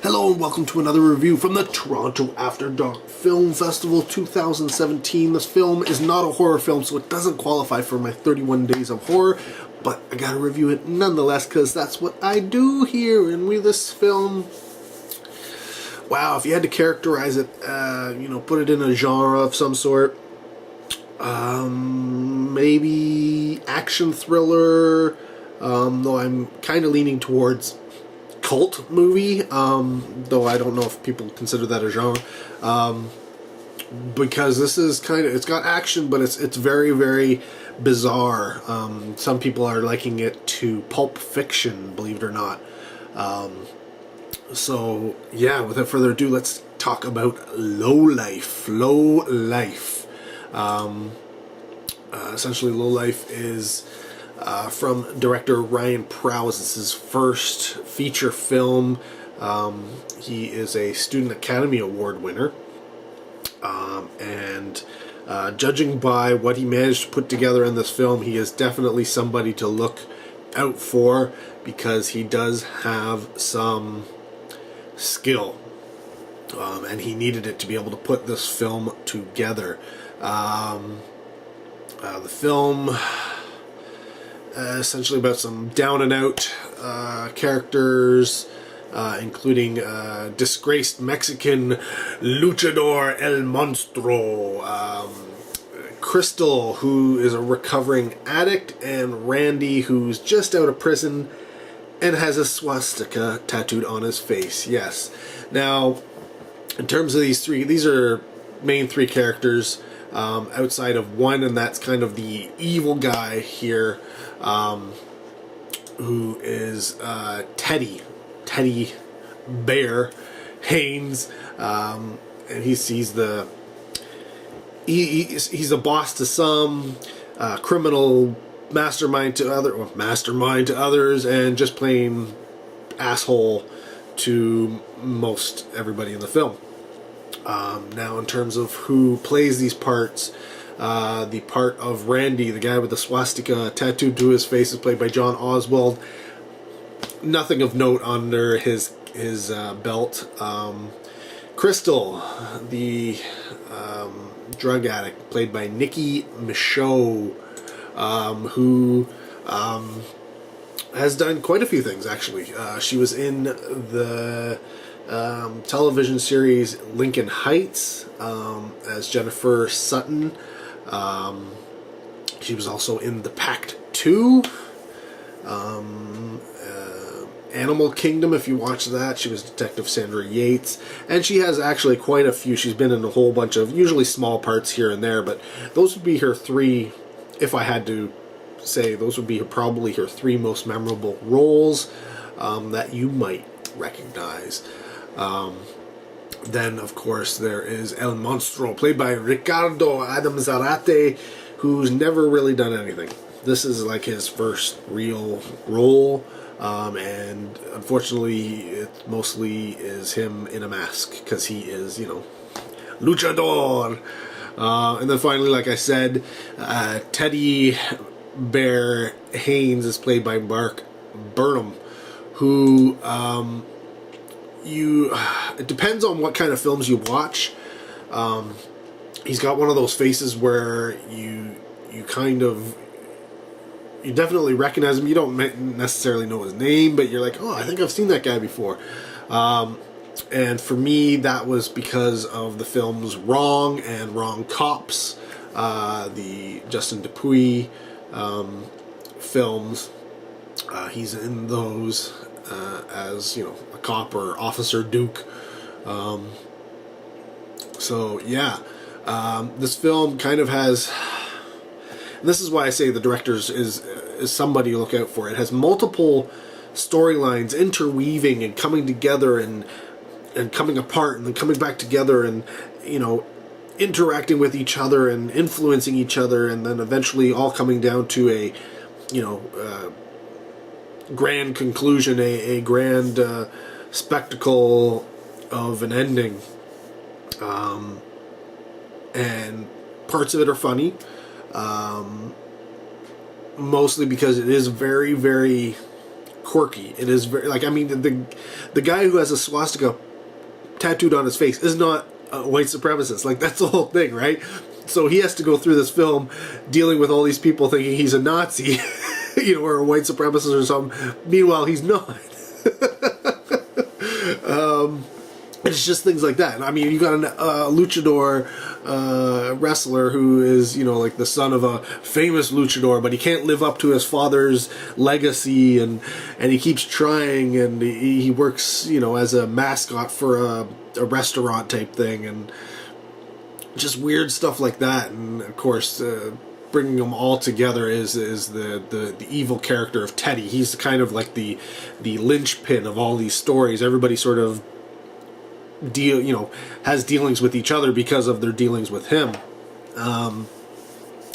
Hello and welcome to another review from the Toronto After Dark Film Festival 2017. This film is not a horror film, so it doesn't qualify for my 31 days of horror, but I gotta review it nonetheless because that's what I do here. And with this film, wow, if you had to characterize it, put it in a genre of some sort, maybe action thriller, though I'm kind of leaning towards cult movie, though I don't know if people consider that a genre, because this is it's got action, but it's very, very bizarre. Some people are liking it to Pulp Fiction, believe it or not. So yeah, without further ado, let's talk about Lowlife. Essentially, Lowlife is from director Ryan Prows. It's his first feature film. He is a Student Academy Award winner. And judging by what he managed to put together in this film, he is definitely somebody to look out for because he does have some skill. And he needed it to be able to put this film together. The film essentially about some down and out characters, including disgraced Mexican luchador El Monstro, Crystal, who is a recovering addict, and Randy, who's just out of prison and has a swastika tattooed on his face. Yes. Now, in terms of these are main three characters, outside of one, and that's kind of the evil guy here, who is Teddy Bear Haynes, and he's a boss to some, criminal mastermind to others, and just plain asshole to most everybody in the film. Now, in terms of who plays these parts, the part of Randy, the guy with the swastika tattooed to his face, is played by John Oswald. Nothing of note under his belt. Crystal, the drug addict, played by Nikki Michaud, who has done quite a few things, actually. She was in the television series Lincoln Heights as Jennifer Sutton. She was also in The Pact 2, Animal Kingdom, if you watch that. She was Detective Sandra Yates, and she has actually quite a few. She's been in a whole bunch of usually small parts here and there, but those would be her three, if I had to say, those would be probably her three most memorable roles that you might recognize. Then, of course, there is El Monstro, played by Ricardo Adam Zarate, who's never really done anything. This is like his first real role, and unfortunately, it mostly is him in a mask, because he is, luchador. And then finally, like I said, Teddy Bear Haynes is played by Mark Burnham, who, it depends on what kind of films you watch. He's got one of those faces where you definitely recognize him. You don't necessarily know his name, but you're like, oh, I think I've seen that guy before. And for me, that was because of the films Wrong and Wrong Cops, the Justin Dupuis films. He's in those as, a cop, or Officer Duke. So yeah, this film kind of has, and this is why I say the director is somebody to look out for. It has multiple storylines interweaving and coming together and coming apart and then coming back together, and interacting with each other and influencing each other, and then eventually all coming down to a grand conclusion, a grand spectacle of an ending. And parts of it are funny, mostly because it is very, very quirky. It is very, like, I mean, the guy who has a swastika tattooed on his face is not a white supremacist. Like, that's the whole thing, right? So he has to go through this film dealing with all these people thinking he's a Nazi, you know, or a white supremacist or something. Meanwhile, he's not. It's just things like that. I mean, you got a luchador wrestler who is, you know, like the son of a famous luchador, but he can't live up to his father's legacy, and he keeps trying, and he works, you know, as a mascot for a restaurant type thing, and just weird stuff like that. And of course, bringing them all together is the evil character of Teddy. He's kind of like the linchpin of all these stories. Everybody sort of has dealings with each other because of their dealings with him. And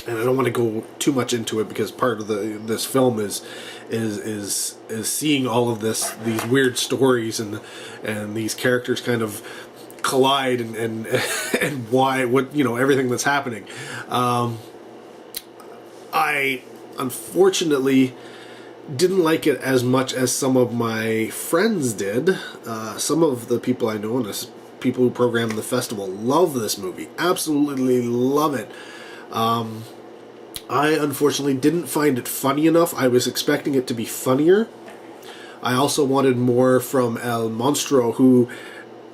I don't want to go too much into it, because part of this film is seeing all of these weird stories and these characters kind of collide and everything that's happening. I unfortunately didn't like it as much as some of my friends did. Some of the people I know, and people who program the festival, love this movie. Absolutely love it. I unfortunately didn't find it funny enough. I was expecting it to be funnier. I also wanted more from El Monstro, who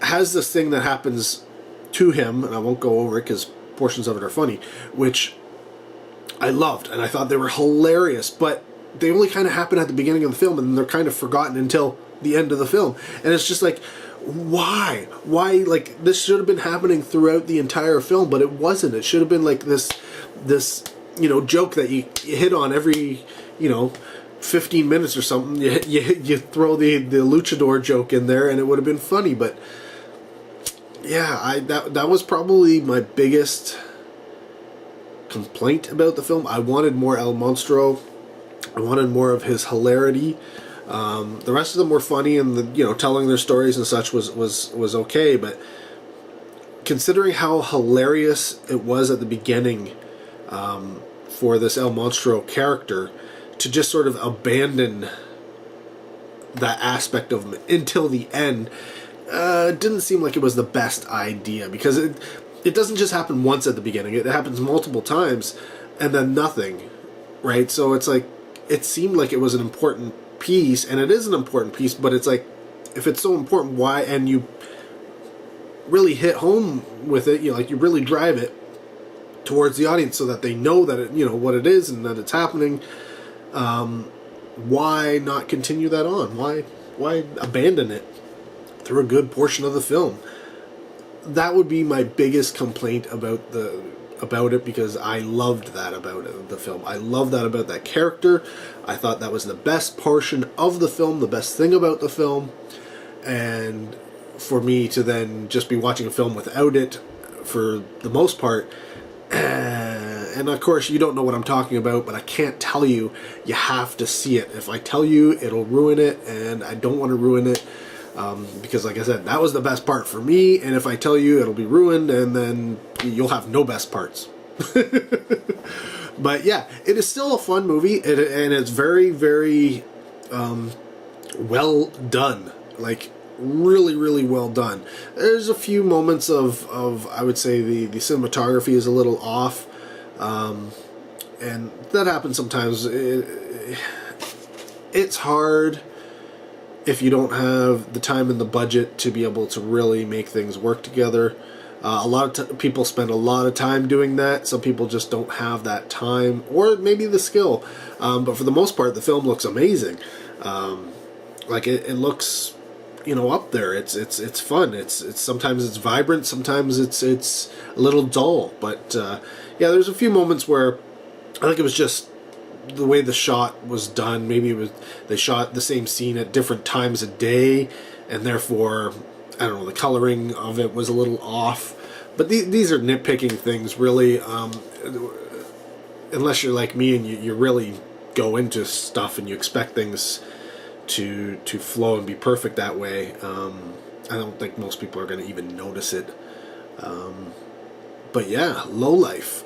has this thing that happens to him, and I won't go over it because portions of it are funny, which I loved, and I thought they were hilarious, but they only kind of happen at the beginning of the film, and they're kind of forgotten until the end of the film. And it's just like, why? Like, this should have been happening throughout the entire film, but it wasn't. It should have been like this joke that you hit on every, 15 minutes or something. You throw the luchador joke in there, and it would have been funny. But yeah, that was probably my biggest complaint about the film. I wanted more El Monstro. I wanted more of his hilarity. The rest of them were funny, and telling their stories and such was okay. But considering how hilarious it was at the beginning for this El Monstro character, to just sort of abandon that aspect of him until the end, didn't seem like it was the best idea, because it doesn't just happen once at the beginning. It happens multiple times, and then nothing, right? So it's like, it seemed like it was an important piece, and it is an important piece, but it's like, if it's so important, why? And you really hit home with it, you really drive it towards the audience so that they know that it, what it is and that it's happening. Why not continue that on? Why abandon it through a good portion of the film? That would be my biggest complaint about it, because I loved that about the film. I loved that about that character. I thought that was the best portion of the film, the best thing about the film. And for me to then just be watching a film without it for the most part, and of course you don't know what I'm talking about, but I can't tell you. You have to see it. If I tell you, it'll ruin it, and I don't want to ruin it. Because like I said, that was the best part for me, and if I tell you, it'll be ruined, and then you'll have no best parts. But yeah, it is still a fun movie, and it's very, very well done. Like, really, really well done. There's a few moments of I would say the cinematography is a little off, and that happens sometimes. It's hard if you don't have the time and the budget to be able to really make things work together. A lot of people spend a lot of time doing that. Some people just don't have that time, or maybe the skill. But for the most part, the film looks amazing. It looks, up there. It's fun. It's sometimes it's vibrant. Sometimes it's a little dull. But yeah, there's a few moments where I think it was just the way the shot was done. Maybe they shot the same scene at different times a day, and therefore, I don't know, the coloring of it was a little off. But these are nitpicking things, really. Unless you're like me and you really go into stuff and you expect things to flow and be perfect that way, I don't think most people are going to even notice it. But yeah, Lowlife.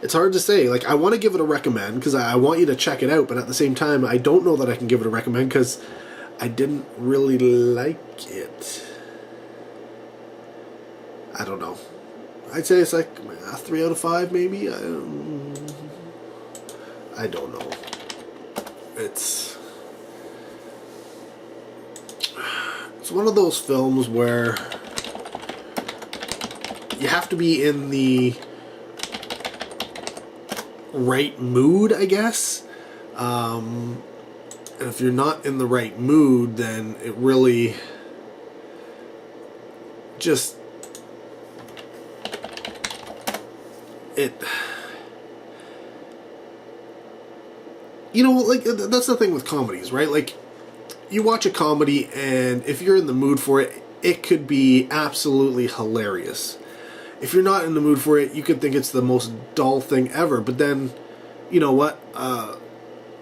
It's hard to say. Like, I want to give it a recommend because I want you to check it out, but at the same time, I don't know that I can give it a recommend because I didn't really like it. I don't know. I'd say it's like a 3 out of 5, maybe. I don't know. It's one of those films where you have to be in the right mood, I guess. And if you're not in the right mood, then it really just you know, like, that's the thing with comedies, right? Like, you watch a comedy, and if you're in the mood for it, it could be absolutely hilarious. If you're not in the mood for it, you could think it's the most dull thing ever. But then, you know what?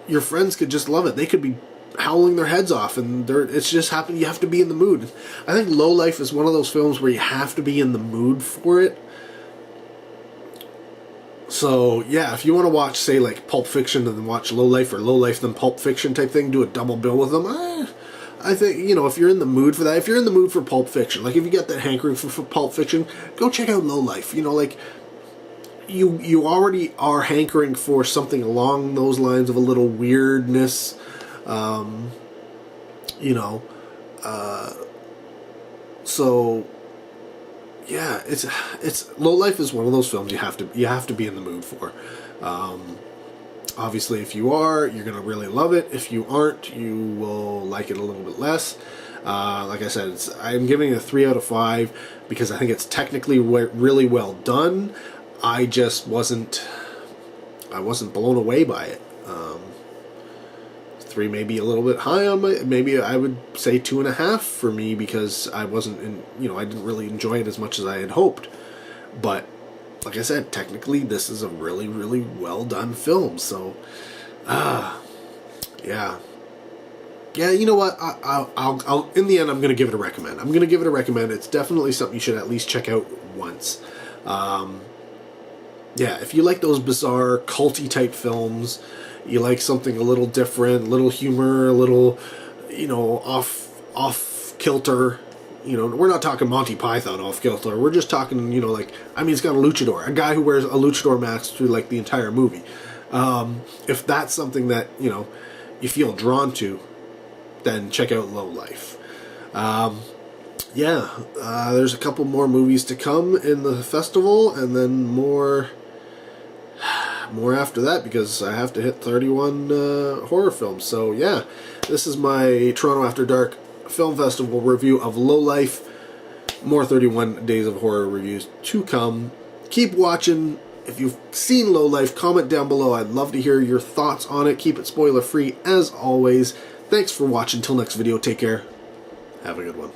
Your friends could just love it. They could be howling their heads off, and it's just happened. You have to be in the mood. I think Lowlife is one of those films where you have to be in the mood for it. So, yeah, if you want to watch, say, like, Pulp Fiction and then watch Lowlife, or Lowlife then Pulp Fiction type thing, do a double bill with them, I think, you know, if you're in the mood for that, if you're in the mood for Pulp Fiction, like, if you get that hankering for Pulp Fiction, go check out Lowlife. You know, like, you already are hankering for something along those lines of a little weirdness, you know, so... yeah, it's Lowlife is one of those films you have to be in the mood for. Obviously, if you are, you're gonna really love it. If you aren't, you will like it a little bit less. Like I said, I'm giving it a 3 out of 5 because I think it's technically really well done. I just wasn't blown away by it. 3 may be a little bit high on my, maybe I would say 2.5 for me because I wasn't in, you know, I didn't really enjoy it as much as I had hoped. But like I said, technically this is a really, really well done film. So, yeah, you know what? I'll in the end, I'm gonna give it a recommend. I'm gonna give it a recommend. It's definitely something you should at least check out once. Yeah, if you like those bizarre, culty type films, you like something a little different, a little humor, a little, you know, off kilter. You know, we're not talking Monty Python off kilter. We're just talking, you know, like, I mean, it's got a luchador, a guy who wears a luchador mask through, like, the entire movie. If that's something that, you know, you feel drawn to, then check out Lowlife. Yeah, there's a couple more movies to come in the festival, and then more after that because I have to hit 31 horror films. So yeah, this is my Toronto After Dark Film Festival review of Lowlife. More 31 Days of Horror reviews to come. Keep watching. If you've seen Lowlife, comment down below. I'd love to hear your thoughts on it. Keep it spoiler free as always. Thanks for watching. Till next video, take care. Have a good one.